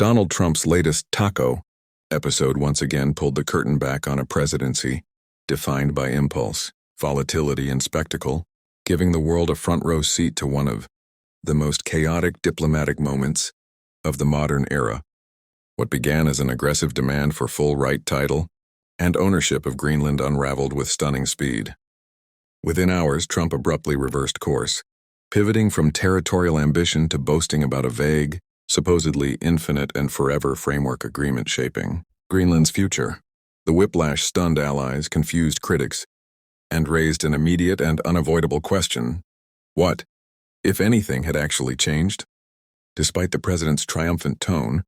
Donald Trump's latest taco episode once again pulled the curtain back on a presidency defined by impulse, volatility, and spectacle, giving the world a front-row seat to one of the most chaotic diplomatic moments of the modern era. What began as an aggressive demand for full right title and ownership of Greenland unraveled with stunning speed. Within hours, Trump abruptly reversed course, pivoting from territorial ambition to boasting about a vague, supposedly infinite and forever framework agreement shaping Greenland's future. The whiplash stunned allies, confused critics, and raised an immediate and unavoidable question: what, if anything, had actually changed? Despite the president's triumphant tone,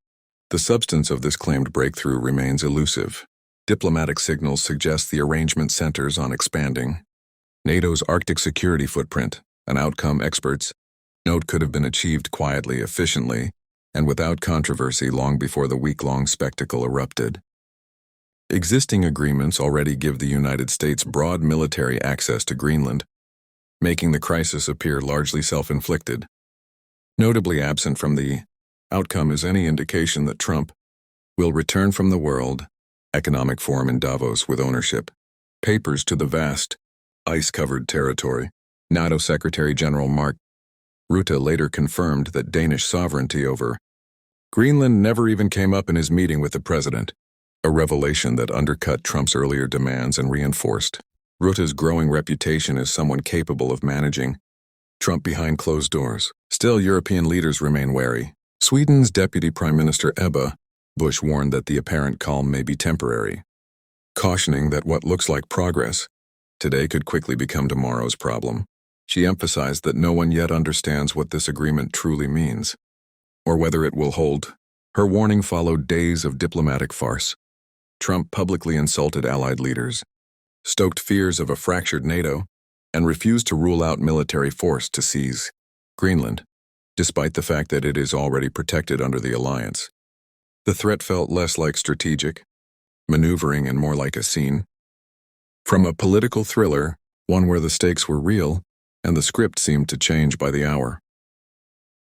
the substance of this claimed breakthrough remains elusive. Diplomatic signals suggest the arrangement centers on expanding NATO's Arctic security footprint, an outcome experts note could have been achieved quietly, efficiently, and without controversy long before the week-long spectacle erupted. Existing agreements already give the United States broad military access to Greenland, making the crisis appear largely self-inflicted. Notably absent from the outcome is any indication that Trump will return from the World Economic Forum in Davos with ownership papers to the vast, ice-covered territory. NATO Secretary General Mark Rutte later confirmed that Danish sovereignty over Greenland never even came up in his meeting with the president, a revelation that undercut Trump's earlier demands and reinforced Rutte's growing reputation as someone capable of managing Trump behind closed doors. Still, European leaders remain wary. Sweden's Deputy Prime Minister Ebba Busch warned that the apparent calm may be temporary, cautioning that what looks like progress today could quickly become tomorrow's problem. She emphasized that no one yet understands what this agreement truly means, or whether it will hold. Her warning followed days of diplomatic farce. Trump publicly insulted allied leaders, stoked fears of a fractured NATO, and refused to rule out military force to seize Greenland, despite the fact that it is already protected under the alliance. The threat felt less like strategic maneuvering and more like a scene from a political thriller, one where the stakes were real and the script seemed to change by the hour.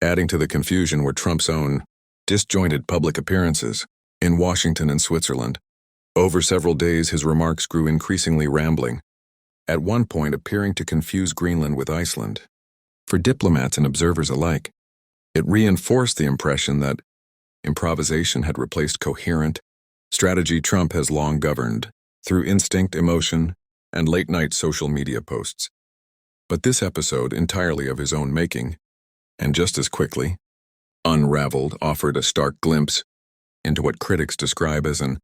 Adding to the confusion were Trump's own disjointed public appearances in Washington and Switzerland. Over several days, his remarks grew increasingly rambling, at one point appearing to confuse Greenland with Iceland. For diplomats and observers alike, it reinforced the impression that improvisation had replaced coherent strategy. Trump has long governed through instinct, emotion, and late-night social media posts. But this episode, entirely of his own making, and just as quickly unraveled, offered a stark glimpse into what critics describe as an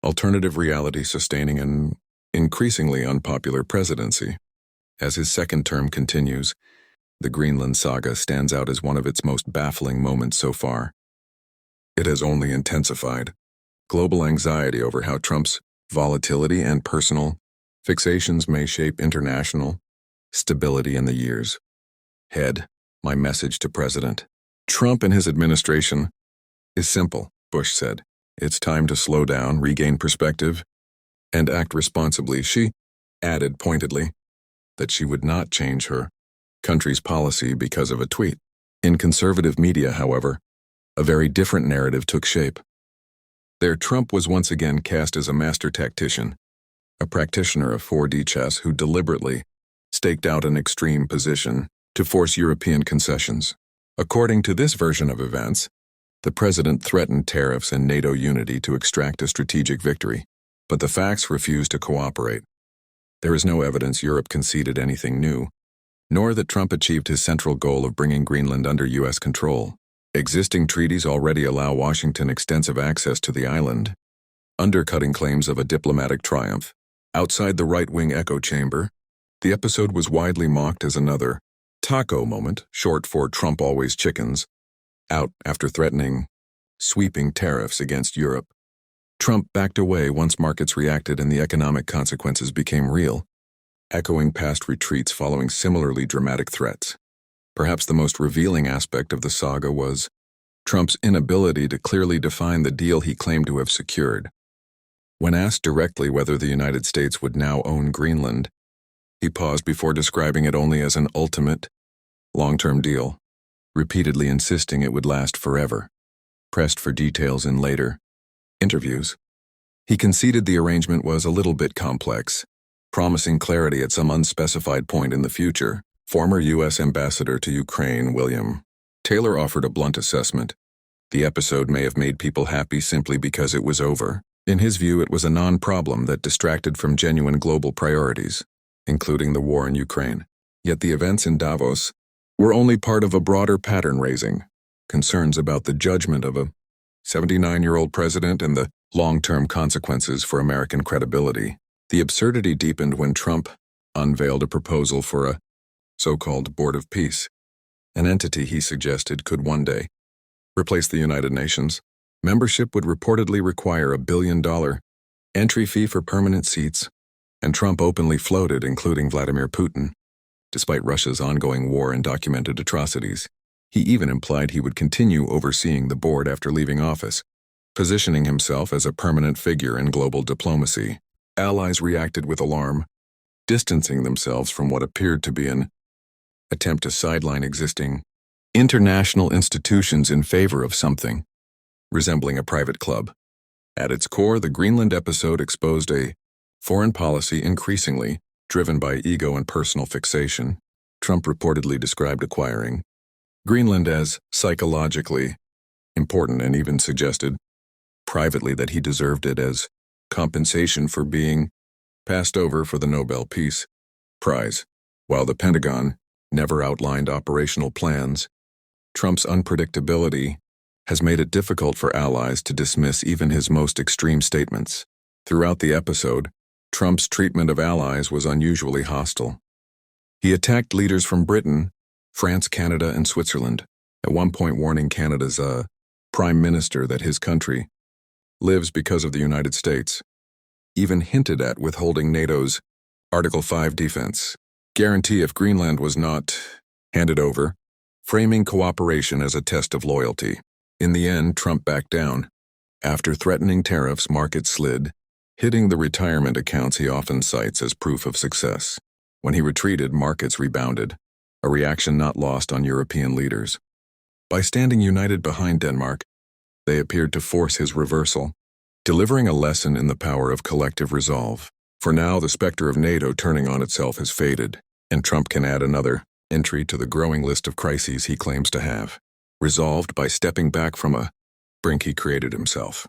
alternative reality sustaining an increasingly unpopular presidency. As his second term continues, the Greenland saga stands out as one of its most baffling moments so far. It has only intensified global anxiety over how Trump's volatility and personal fixations may shape international stability in the years ahead. My message to President Trump and his administration is simple, Bush said. It's time to slow down, regain perspective, and act responsibly. She added pointedly that she would not change her country's policy because of a tweet. In conservative media, however, a very different narrative took shape. There, Trump was once again cast as a master tactician, a practitioner of 4D chess who deliberately staked out an extreme position to force European concessions. According to this version of events, the president threatened tariffs and NATO unity to extract a strategic victory, but the facts refused to cooperate. There is no evidence Europe conceded anything new, nor that Trump achieved his central goal of bringing Greenland under U.S. control. Existing treaties already allow Washington extensive access to the island, undercutting claims of a diplomatic triumph. Outside the right-wing echo chamber, the episode was widely mocked as another taco moment, short for Trump always chickens, out after threatening sweeping tariffs against Europe. Trump backed away once markets reacted and the economic consequences became real, echoing past retreats following similarly dramatic threats. Perhaps the most revealing aspect of the saga was Trump's inability to clearly define the deal he claimed to have secured. When asked directly whether the United States would now own Greenland, he paused before describing it only as an ultimate, long-term deal, repeatedly insisting it would last forever. pressed for details in later interviews. He conceded the arrangement was a little bit complex, promising clarity at some unspecified point in the future. Former U.S. Ambassador to Ukraine, William Taylor, offered a blunt assessment. The episode may have made people happy simply because it was over. In his view, it was a non-problem that distracted from genuine global priorities, including the war in Ukraine. Yet the events in Davos were only part of a broader pattern raising concerns about the judgment of a 79-year-old president and the long-term consequences for American credibility. The absurdity deepened when Trump unveiled a proposal for a so-called Board of Peace, an entity he suggested could one day replace the United Nations. Membership would reportedly require $1 billion entry fee for permanent seats, and Trump openly floated including Vladimir Putin. Despite Russia's ongoing war and documented atrocities, he even implied he would continue overseeing the board after leaving office, positioning himself as a permanent figure in global diplomacy. Allies reacted with alarm, distancing themselves from what appeared to be an attempt to sideline existing international institutions in favor of something resembling a private club. At its core, the Greenland episode exposed a foreign policy increasingly driven by ego and personal fixation. Trump reportedly described acquiring Greenland as psychologically important and even suggested privately that he deserved it as compensation for being passed over for the Nobel Peace Prize. While the Pentagon never outlined operational plans, Trump's unpredictability has made it difficult for allies to dismiss even his most extreme statements. Throughout the episode, Trump's treatment of allies was unusually hostile. He attacked leaders from Britain, France, Canada, and Switzerland, at one point warning Canada's prime minister that his country lives because of the United States, even hinted at withholding NATO's Article 5 defense guarantee if Greenland was not handed over, framing cooperation as a test of loyalty. In the end, Trump backed down. After threatening tariffs, markets slid, hitting the retirement accounts he often cites as proof of success. When he retreated, markets rebounded, a reaction not lost on European leaders. By standing united behind Denmark, they appeared to force his reversal, delivering a lesson in the power of collective resolve. For now, the specter of NATO turning on itself has faded, and Trump can add another entry to the growing list of crises he claims to have resolved by stepping back from a brink he created himself.